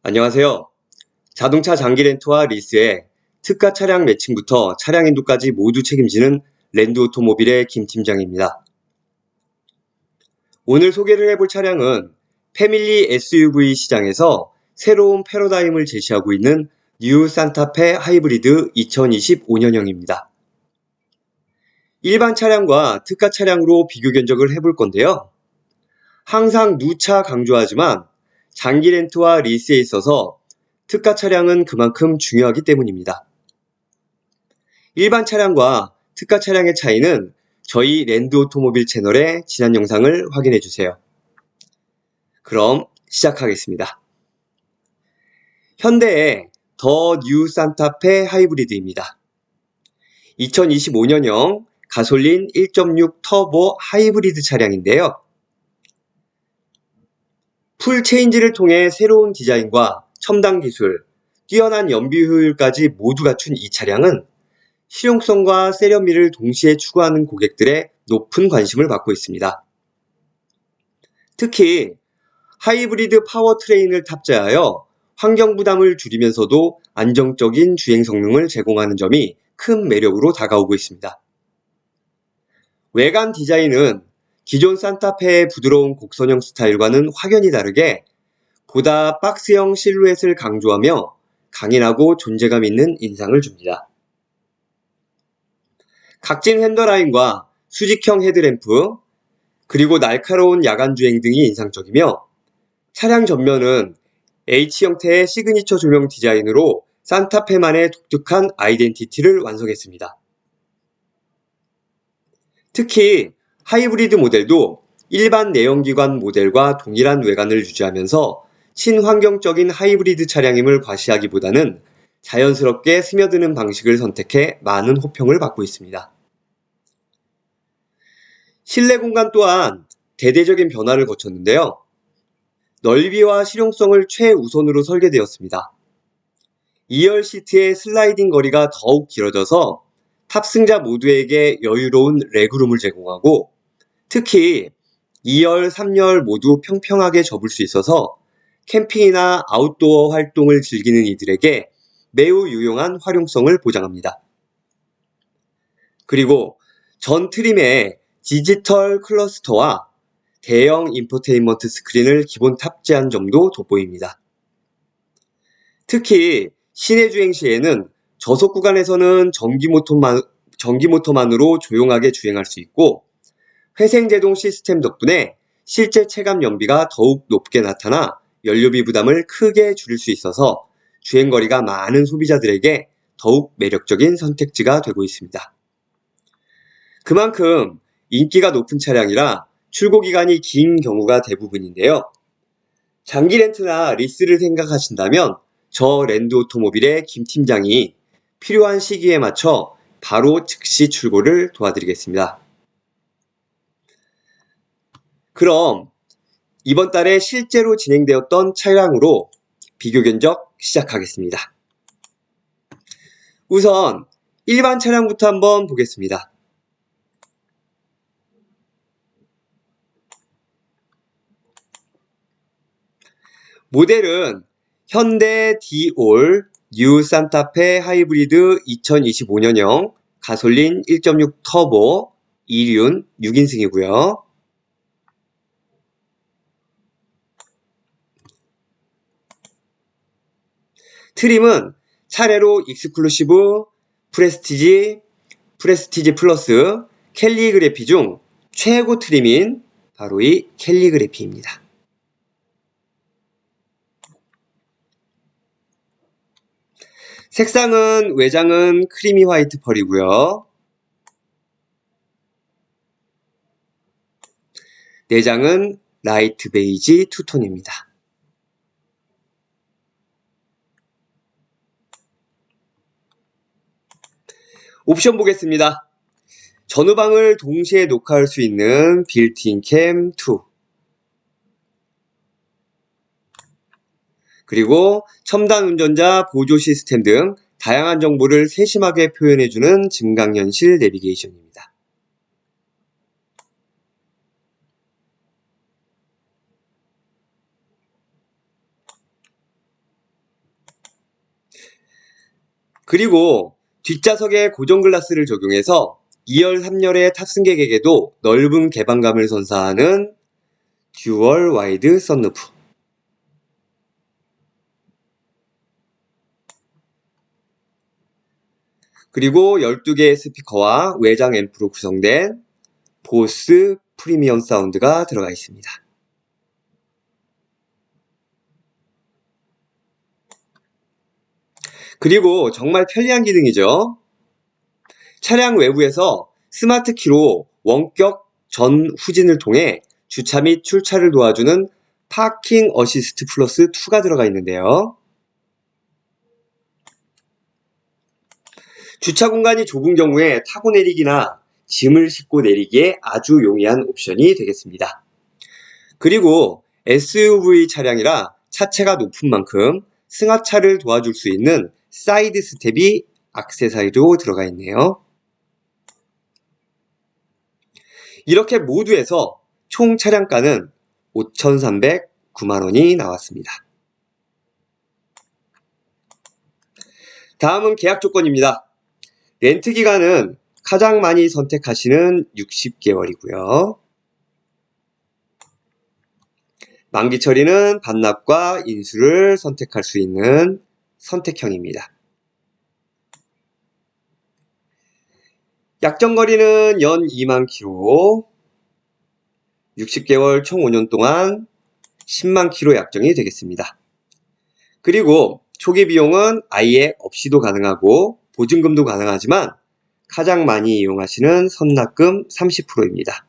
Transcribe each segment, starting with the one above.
안녕하세요. 자동차 장기 렌트와 리스의 특가 차량 매칭부터 차량 인도까지 모두 책임지는 랜드 오토모빌의 김 팀장입니다. 오늘 소개를 해볼 차량은 패밀리 SUV 시장에서 새로운 패러다임을 제시하고 있는 뉴 산타페 하이브리드 2025년형입니다. 일반 차량과 특가 차량으로 비교 견적을 해볼 건데요. 항상 누차 강조하지만 장기 렌트와 리스에 있어서 특가 차량은 그만큼 중요하기 때문입니다. 일반 차량과 특가 차량의 차이는 저희 랜드 오토모빌 채널의 지난 영상을 확인해 주세요. 그럼 시작하겠습니다. 현대의 더 뉴 산타페 하이브리드입니다. 2025년형 가솔린 1.6 터보 하이브리드 차량인데요. 풀 체인지를 통해 새로운 디자인과 첨단 기술, 뛰어난 연비 효율까지 모두 갖춘 이 차량은 실용성과 세련미를 동시에 추구하는 고객들의 높은 관심을 받고 있습니다. 특히 하이브리드 파워트레인을 탑재하여 환경 부담을 줄이면서도 안정적인 주행 성능을 제공하는 점이 큰 매력으로 다가오고 있습니다. 외관 디자인은 기존 산타페의 부드러운 곡선형 스타일과는 확연히 다르게 보다 박스형 실루엣을 강조하며 강인하고 존재감 있는 인상을 줍니다. 각진 핸더라인과 수직형 헤드램프, 그리고 날카로운 야간 주행 등이 인상적이며 차량 전면은 H형태의 시그니처 조명 디자인으로 산타페만의 독특한 아이덴티티를 완성했습니다. 특히 하이브리드 모델도 일반 내연기관 모델과 동일한 외관을 유지하면서 친환경적인 하이브리드 차량임을 과시하기보다는 자연스럽게 스며드는 방식을 선택해 많은 호평을 받고 있습니다. 실내 공간 또한 대대적인 변화를 거쳤는데요. 넓이와 실용성을 최우선으로 설계되었습니다. 2열 시트의 슬라이딩 거리가 더욱 길어져서 탑승자 모두에게 여유로운 레그룸을 제공하고 특히 2열, 3열 모두 평평하게 접을 수 있어서 캠핑이나 아웃도어 활동을 즐기는 이들에게 매우 유용한 활용성을 보장합니다. 그리고 전 트림에 디지털 클러스터와 대형 인포테인먼트 스크린을 기본 탑재한 점도 돋보입니다. 특히 시내 주행 시에는 저속 구간에서는 전기모터만으로 조용하게 주행할 수 있고 회생제동 시스템 덕분에 실제 체감 연비가 더욱 높게 나타나 연료비 부담을 크게 줄일 수 있어서 주행거리가 많은 소비자들에게 더욱 매력적인 선택지가 되고 있습니다. 그만큼 인기가 높은 차량이라 출고 기간이 긴 경우가 대부분인데요. 장기 렌트나 리스를 생각하신다면 저 랜드 오토모빌의 김 팀장이 필요한 시기에 맞춰 바로 즉시 출고를 도와드리겠습니다. 그럼 이번 달에 실제로 진행되었던 차량으로 비교 견적 시작하겠습니다. 우선 일반 차량부터 한번 보겠습니다. 모델은 현대 디올 뉴 산타페 하이브리드 2025년형 가솔린 1.6 터보 2륜 6인승이고요. 트림은 차례로 익스클루시브, 프레스티지, 프레스티지 플러스, 캘리그래피 중 최고 트림인 바로 이 캘리그래피입니다. 색상은 외장은 크리미 화이트 펄이고요. 내장은 라이트 베이지 투톤입니다. 옵션 보겠습니다. 전후방을 동시에 녹화할 수 있는 빌트인 캠 2, 그리고 첨단 운전자 보조 시스템 등 다양한 정보를 세심하게 표현해주는 증강현실 내비게이션입니다. 그리고 뒷좌석에 고정 글라스를 적용해서 2열, 3열의 탑승객에게도 넓은 개방감을 선사하는 듀얼 와이드 선루프. 그리고 12개의 스피커와 외장 앰프로 구성된 보스 프리미엄 사운드가 들어가 있습니다. 그리고 정말 편리한 기능이죠. 차량 외부에서 스마트 키로 원격 전 후진을 통해 주차 및 출차를 도와주는 파킹 어시스트 플러스 2가 들어가 있는데요. 주차 공간이 좁은 경우에 타고 내리기나 짐을 싣고 내리기에 아주 용이한 옵션이 되겠습니다. 그리고 SUV 차량이라 차체가 높은 만큼 승하차를 도와줄 수 있는 사이드 스텝이 액세서리로 들어가 있네요. 이렇게 모두 해서 총 차량가는 5,309만원이 나왔습니다. 다음은 계약 조건입니다. 렌트 기간은 가장 많이 선택하시는 60개월이고요. 만기 처리는 반납과 인수를 선택할 수 있는 선택형입니다. 약정거리는 연 2만 km, 60개월 총 5년 동안 10만 km 약정이 되겠습니다. 그리고 초기 비용은 아예 없이도 가능하고 보증금도 가능하지만 가장 많이 이용하시는 선납금 30%입니다.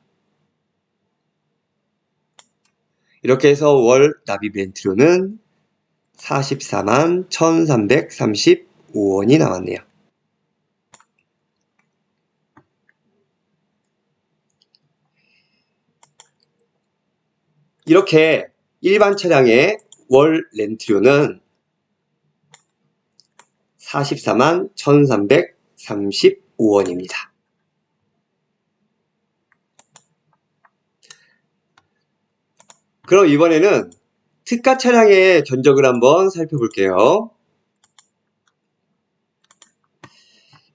이렇게 해서 월 납입 렌트료는 44만 1,335원이 나왔네요. 이렇게 일반 차량의 월 렌트료는 44만 1,335원입니다. 그럼 이번에는 특가 차량의 견적을 한번 살펴볼게요.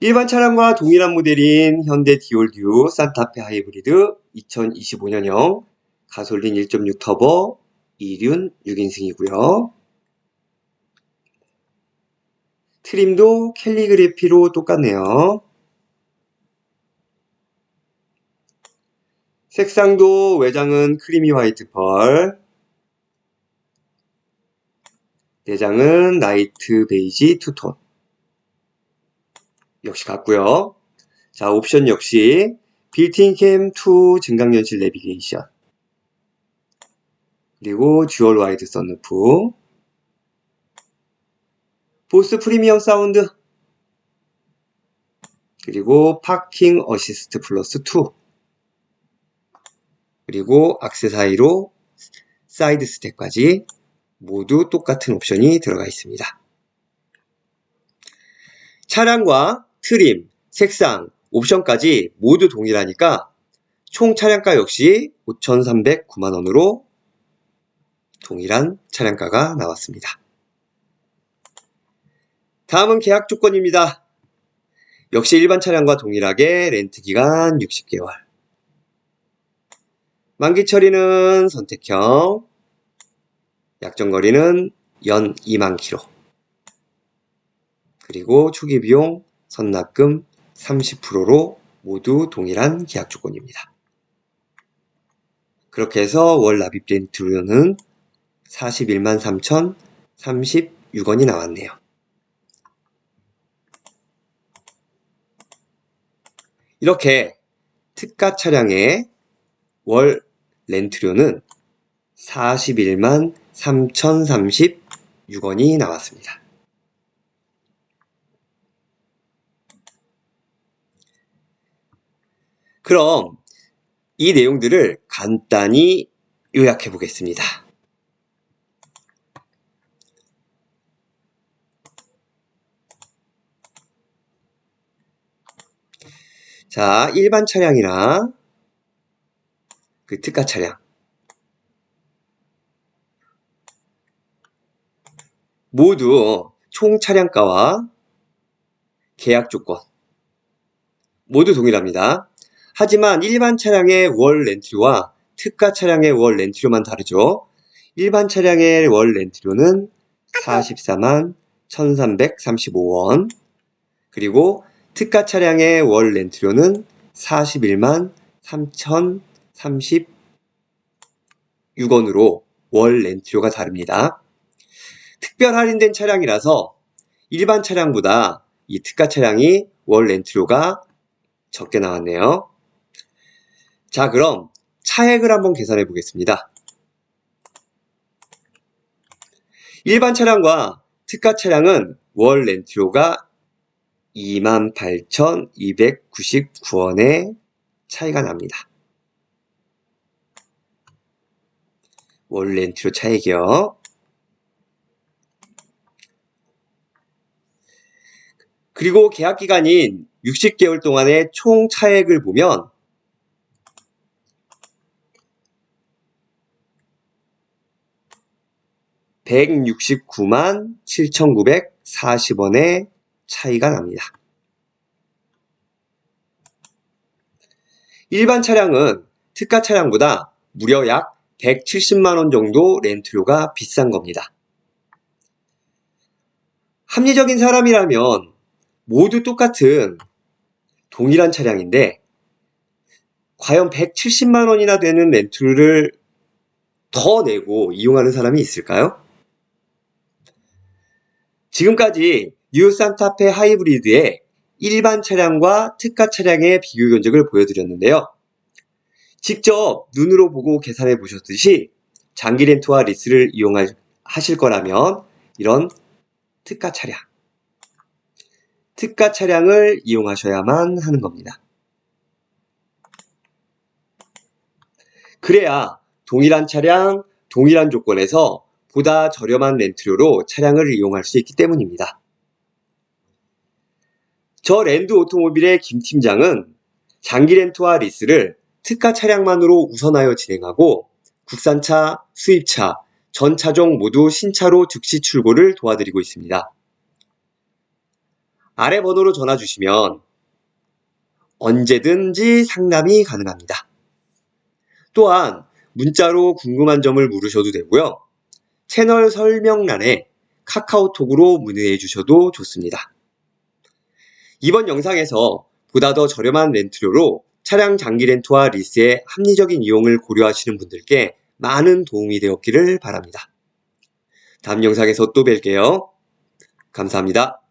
일반 차량과 동일한 모델인 현대 디올듀 산타페 하이브리드 2025년형 가솔린 1.6 터보 2륜 6인승이고요. 트림도 캘리그래피로 똑같네요. 색상도 외장은 크리미 화이트 펄, 내장은 라이트 베이지 투톤. 역시 같고요. 자, 옵션 역시 빌트인 캠 2 증강연실 내비게이션, 그리고 듀얼 와이드 선루프, 보스 프리미엄 사운드, 그리고 파킹 어시스트 플러스 2, 그리고 액세서리로 사이드 스텝까지 모두 똑같은 옵션이 들어가 있습니다. 차량과 트림, 색상, 옵션까지 모두 동일하니까 총 차량가 역시 5,309만원으로 동일한 차량가가 나왔습니다. 다음은 계약 조건입니다. 역시 일반 차량과 동일하게 렌트 기간 60개월, 만기 처리는 선택형, 약정거리는 연 2만 km, 그리고 초기 비용, 선납금 30%로 모두 동일한 계약 조건입니다. 그렇게 해서 월 납입 렌트료는 41만 3,036원이 나왔네요. 이렇게 특가 차량의 월 렌트료는 41만 3,036원이 나왔습니다. 그럼 이 내용들을 간단히 요약해 보겠습니다. 자, 일반 차량이나 그 특가 차량 모두 총 차량가와 계약 조건 모두 동일합니다. 하지만 일반 차량의 월 렌트료와 특가 차량의 월 렌트료만 다르죠. 일반 차량의 월 렌트료는 44만 1335원, 그리고 특가 차량의 월 렌트료는 41만 3036원으로 월 렌트료가 다릅니다. 특별 할인된 차량이라서 일반 차량보다 이 특가 차량이 월 렌트료가 적게 나왔네요. 자, 그럼 차액을 한번 계산해 보겠습니다. 일반 차량과 특가 차량은 월 렌트료가 28,299원의 차이가 납니다. 월 렌트료 차액이요. 그리고 계약 기간인 60개월 동안의 총 차액을 보면 (169만 7,940원의) 차이가 납니다. 일반 차량은 특가 차량보다 무려 약 170만원 정도 렌트료가 비싼 겁니다. 합리적인 사람이라면 모두 똑같은 동일한 차량인데 과연 170만원이나 되는 렌트를 더 내고 이용하는 사람이 있을까요? 지금까지 뉴 산타페 하이브리드의 일반 차량과 특가 차량의 비교 견적을 보여드렸는데요. 직접 눈으로 보고 계산해 보셨듯이 장기 렌트와 리스를 이용하실 거라면 이런 특가 차량을 이용하셔야만 하는 겁니다. 그래야 동일한 차량, 동일한 조건에서 보다 저렴한 렌트료로 차량을 이용할 수 있기 때문입니다. 저 랜드 오토모빌의 김 팀장은 장기 렌트와 리스를 특가 차량만으로 우선하여 진행하고 국산차, 수입차, 전 차종 모두 신차로 즉시 출고를 도와드리고 있습니다. 아래 번호로 전화 주시면 언제든지 상담이 가능합니다. 또한 문자로 궁금한 점을 물으셔도 되고요. 채널 설명란에 카카오톡으로 문의해 주셔도 좋습니다. 이번 영상에서 보다 더 저렴한 렌트료로 차량 장기 렌트와 리스의 합리적인 이용을 고려하시는 분들께 많은 도움이 되었기를 바랍니다. 다음 영상에서 또 뵐게요. 감사합니다.